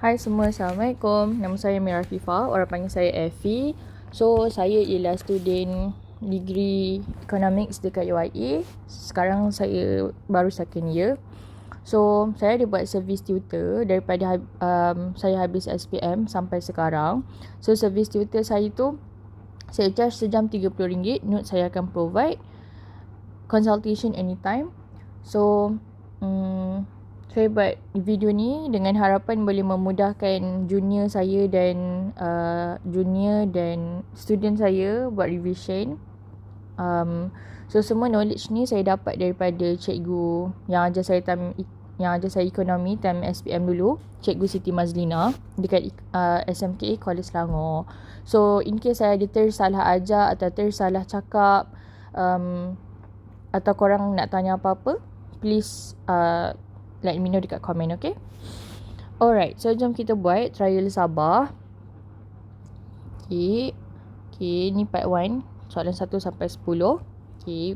Hai semua, Assalamualaikum. Nama saya Mira Fifa, orang panggil saya Effie. So, saya ialah student degree Economics dekat UIA. Sekarang saya baru second year. So, saya ada buat service tutor daripada saya habis SPM sampai sekarang. So, service tutor saya tu, saya charge sejam RM30. Note saya akan provide. Consultation anytime. So, saya buat video ni dengan harapan boleh memudahkan junior dan student saya buat revision. So semua knowledge ni saya dapat daripada cikgu yang ajar saya ekonomi time SPM dulu, Cikgu Siti Mazlina dekat SMKA Kuala Selangor. So in case saya ada tersalah ajar atau tersalah cakap, atau korang nak tanya apa-apa, please let me know dekat komen, okay? Alright, so jom kita buat trial Sabah. Okay, ni part 1, soalan 1 sampai 10. Okay,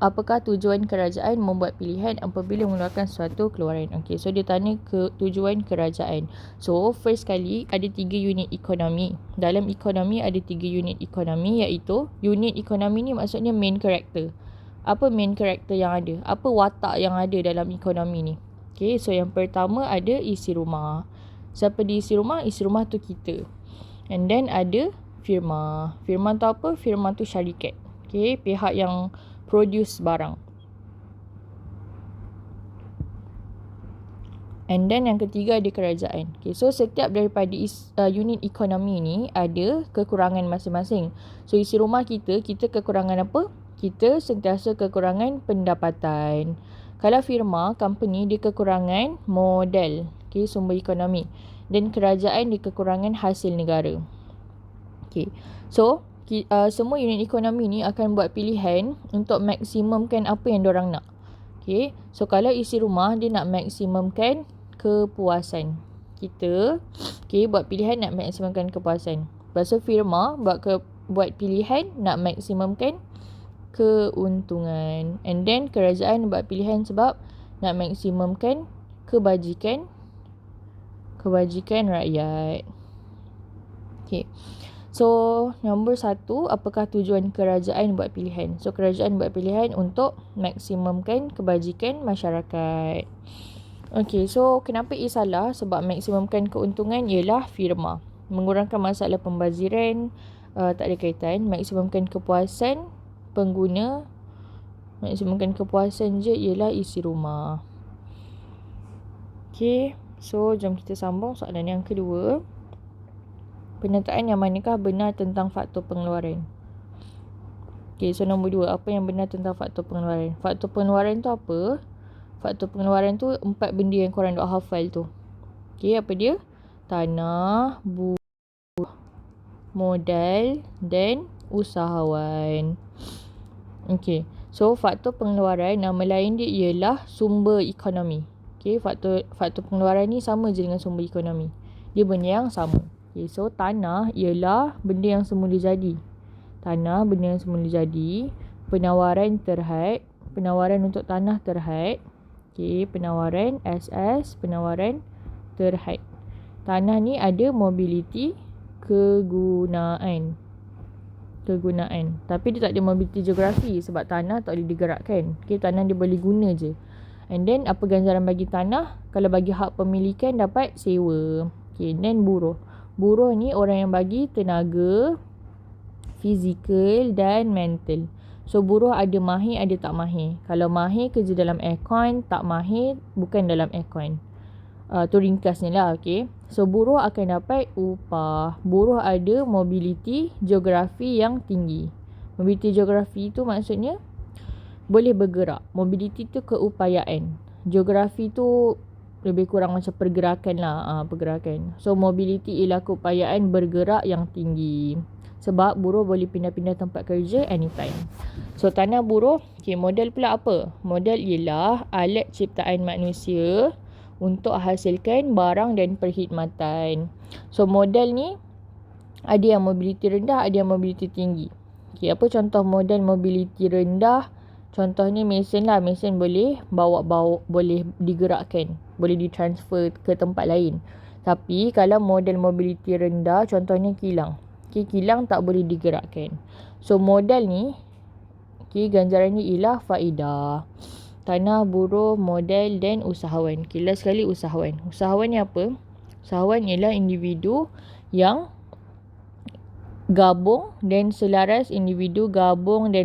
apakah tujuan kerajaan membuat pilihan apabila mengeluarkan suatu keluaran? Okay, so dia tanya ke tujuan kerajaan. So, first kali ada 3 unit ekonomi. Dalam ekonomi ada 3 unit ekonomi, iaitu unit ekonomi ni maksudnya main character. Apa main character yang ada? Apa watak yang ada dalam ekonomi ni? Okay, so yang pertama ada isi rumah. Siapa di isi rumah? Isi rumah tu kita. And then ada firma. Firma tu apa? Firma tu syarikat. Okay, pihak yang produce barang. And then yang ketiga ada kerajaan. Okay, so setiap daripada unit ekonomi ni ada kekurangan masing-masing. So isi rumah kita kekurangan apa? Kita sentiasa kekurangan pendapatan. Kalau firma, company, dia kekurangan modal, okay, sumber ekonomi. Dan kerajaan dia kekurangan hasil negara. Okay, so semua unit ekonomi ni akan buat pilihan untuk maksimumkan apa yang diorang nak. Okay, so kalau isi rumah, dia nak maksimumkan kepuasan kita. Okay, buat pilihan nak maksimumkan kepuasan. Lepas tu firma buat pilihan nak maksimumkan keuntungan. And then kerajaan buat pilihan sebab nak maksimumkan kebajikan rakyat. Okay, so nombor 1, apakah tujuan kerajaan buat pilihan? So kerajaan buat pilihan untuk maksimumkan kebajikan masyarakat. Okay, so kenapa salah? Sebab maksimumkan keuntungan ialah firma. Mengurangkan masalah pembaziran, tak ada kaitan. Maksimumkan kepuasan pengguna, maksimumkan kepuasan je ialah isi rumah. Okay, so jom kita sambung soalan yang kedua. Pernyataan yang manakah benar tentang faktor pengeluaran? Okay, so nombor 2, apa yang benar tentang faktor pengeluaran? Faktor pengeluaran tu apa? Faktor pengeluaran tu 4 benda yang korang duk hafal tu. Okay, apa dia? Tanah, buruh, modal dan usahawan. Okay, so faktor pengeluaran nama lain dia ialah sumber ekonomi. Okay, faktor pengeluaran ni sama je dengan sumber ekonomi. Dia benda yang sama. Okay, so tanah ialah benda yang semula jadi. Tanah benda yang semula jadi. Penawaran terhad. Penawaran untuk tanah terhad. Okay, penawaran SS. Penawaran terhad. Tanah ni ada mobility kegunaan. Tapi dia tak ada mobility geografi sebab tanah tak boleh digerakkan. Okay, tanah dia boleh guna je. And then apa ganjaran bagi tanah? Kalau bagi hak pemilikan dapat sewa. Okay, then buruh. Buruh ni orang yang bagi tenaga, fizikal dan mental. So buruh ada mahir, ada tak mahir. Kalau mahir kerja dalam aircon, tak mahir bukan dalam aircon. Tu ringkasnya lah, okay. So buruh akan dapat upah. Buruh ada mobility geografi yang tinggi. Mobility geografi tu maksudnya boleh bergerak. Mobility tu keupayaan. Geografi tu lebih kurang macam pergerakan lah. Pergerakan. So mobility ialah keupayaan bergerak yang tinggi. Sebab buruh boleh pindah-pindah tempat kerja anytime. So tanah buruh. Okay, modal pula apa? Modal ialah alat ciptaan manusia untuk hasilkan barang dan perkhidmatan. So modal ni ada yang mobility rendah, ada yang mobility tinggi. Okay, apa contoh modal mobility rendah? Contohnya mesin lah. Mesin boleh boleh digerakkan, boleh ditransfer ke tempat lain. Tapi kalau modal mobility rendah, contohnya kilang. Okay, kilang tak boleh digerakkan. So modal ni, okay, ganjaran ni ialah faedah. Tanah, buruh, modal dan usahawan. Okay, last sekali usahawan. Usahawan ni apa? Usahawan ialah individu yang gabung dan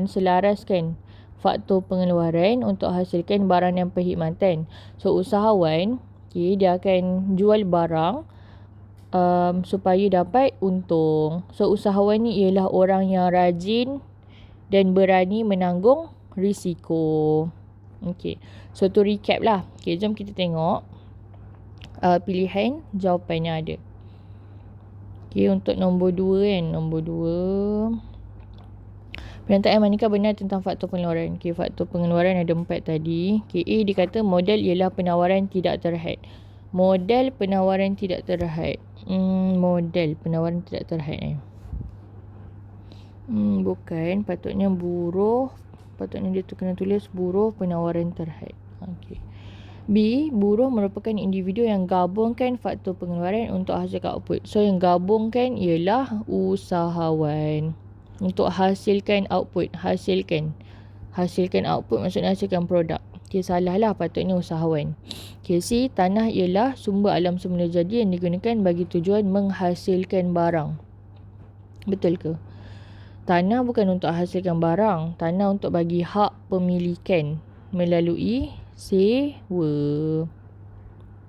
selaraskan faktor pengeluaran untuk hasilkan barang dan perkhidmatan. So usahawan, okay, dia akan jual barang supaya dapat untung. So usahawan ni ialah orang yang rajin dan berani menanggung risiko. Okay, so tu recap lah. Okay, jom kita tengok pilihan jawapan yang ada. Okay, untuk nombor 2 kan. Nombor 2. Pernyataan manakah benar tentang faktor pengeluaran? Okay, faktor pengeluaran ada 4 tadi. Okay, A dikata modal ialah penawaran tidak terhad. Modal penawaran tidak terhad. Modal penawaran tidak terhad. Bukan. Patutnya buruh. Patutnya dia tu kena tulis buruh penawaran terhad. Okay. B, buruh merupakan individu yang gabungkan faktor pengeluaran untuk hasilkan output. So yang gabungkan ialah usahawan. Untuk hasilkan output. Hasilkan output maksudnya hasilkan produk. Okay, salah lah, patutnya usahawan. Okay, C, tanah ialah sumber alam semula jadi yang digunakan bagi tujuan menghasilkan barang. Betul ke? Tanah bukan untuk hasilkan barang. Tanah untuk bagi hak pemilikan melalui sewa.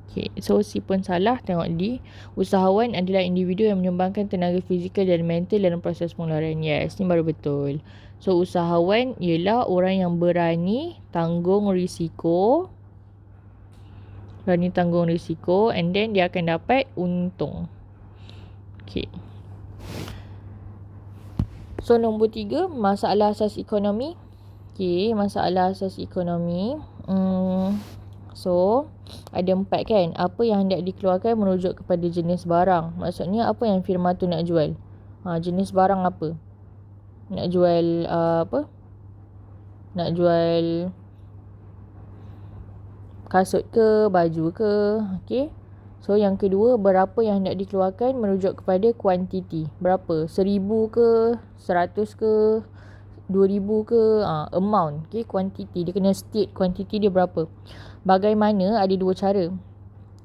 Okay, so C pun salah. Tengok D. Usahawan adalah individu yang menyumbangkan tenaga fizikal dan mental dalam proses pengeluaran. Yes, ni baru betul. So usahawan ialah orang yang berani tanggung risiko. And then dia akan dapat untung. Okay. So nombor 3, masalah asas ekonomi. Okay, masalah asas ekonomi. So ada 4 kan. Apa yang hendak dikeluarkan merujuk kepada jenis barang. Maksudnya apa yang firma tu nak jual. Jenis barang apa? Nak jual apa? Nak jual kasut ke, baju ke. Okay. So yang kedua, berapa yang hendak dikeluarkan merujuk kepada kuantiti. Berapa? 1,000 ke, 100 ke, 2,000 ke, amount. Okay, kuantiti. Dia kena state kuantiti dia berapa. Bagaimana, ada 2 cara.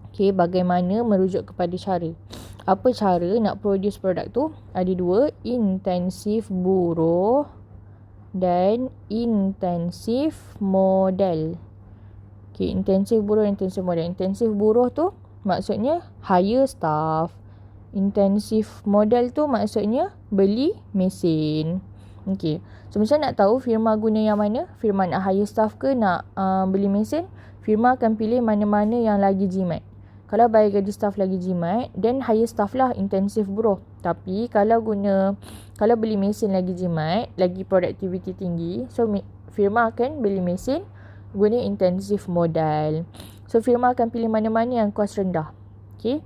Okay, bagaimana merujuk kepada cara. Apa cara nak produce produk tu? Ada 2, intensif buruh dan intensif modal. Okay, intensif buruh, intensif modal. Intensif buruh tu maksudnya hire staff. Intensif modal tu maksudnya beli mesin. Okay, so macam nak tahu firma guna yang mana? Firma nak hire staff ke nak beli mesin? Firma akan pilih mana-mana yang lagi jimat. Kalau bayar gaji staff lagi jimat, then hire staff lah intensif buruh. Tapi kalau beli mesin lagi jimat, lagi productivity tinggi, so firma akan beli mesin guna intensif modal. So firma akan pilih mana-mana yang kos rendah. Okay.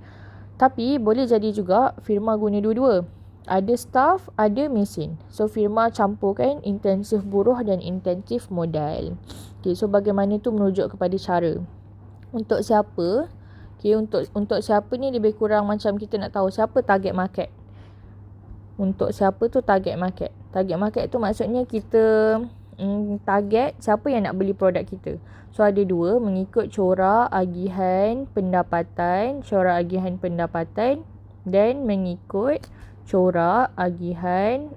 Tapi boleh jadi juga firma guna dua-dua. Ada staff, ada mesin. So firma campurkan intensif buruh dan intensif modal. Okay, so bagaimana tu merujuk kepada cara. Untuk siapa? Okay, untuk siapa ni lebih kurang macam kita nak tahu siapa target market. Untuk siapa tu target market. Target market tu maksudnya kita target siapa yang nak beli produk kita. So ada 2, mengikut corak agihan pendapatan, dan mengikut corak agihan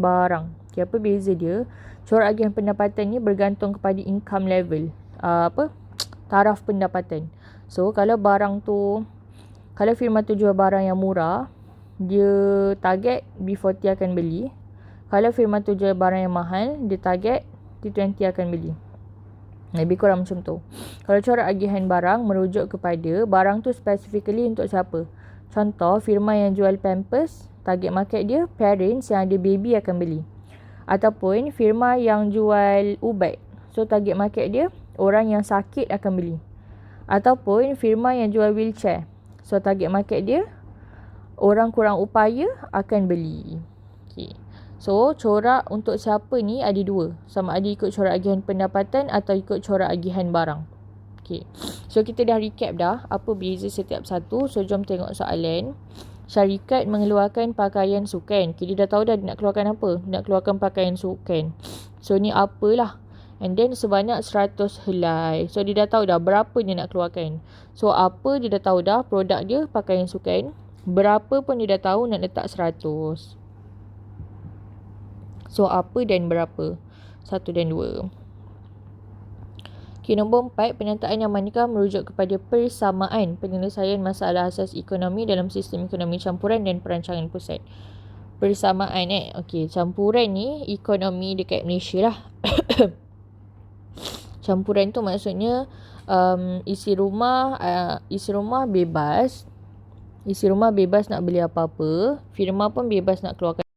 barang. Okay, apa beza dia? Corak agihan pendapatan ni bergantung kepada income level. Taraf pendapatan. So kalau firma tu jual barang yang murah, dia target B40 akan beli. Kalau firma tu jual barang yang mahal, dia target T20 akan beli. Lebih kurang macam tu. Kalau corak agihan barang merujuk kepada barang tu specifically untuk siapa. Contoh, firma yang jual Pampers, target market dia parents yang ada baby akan beli. Ataupun firma yang jual ubat, so target market dia orang yang sakit akan beli. Ataupun firma yang jual wheelchair, so target market dia orang kurang upaya akan beli. Okay. So corak untuk siapa ni ada 2. Sama ada ikut corak agihan pendapatan atau ikut corak agihan barang. Okay. So kita dah recap dah apa beza setiap satu. So jom tengok soalan. Syarikat mengeluarkan pakaian sukan. Okay, dia dah tahu dah dia nak keluarkan apa. Dia nak keluarkan pakaian sukan. So ni apalah. And then sebanyak 100 helai. So dia dah tahu dah berapa dia nak keluarkan. So apa dia dah tahu dah. Produk dia pakaian sukan. Berapa pun dia dah tahu nak letak 100. So apa dan berapa. 1 dan 2. Okay, nombor 4, penyertaan yang manakah merujuk kepada persamaan penyelesaian masalah asas ekonomi dalam sistem ekonomi campuran dan perancangan pusat. Persamaan Okay, campuran ni ekonomi dekat Malaysia lah. Campuran tu maksudnya isi rumah bebas. Isi rumah bebas nak beli apa-apa. Firma pun bebas nak keluarkan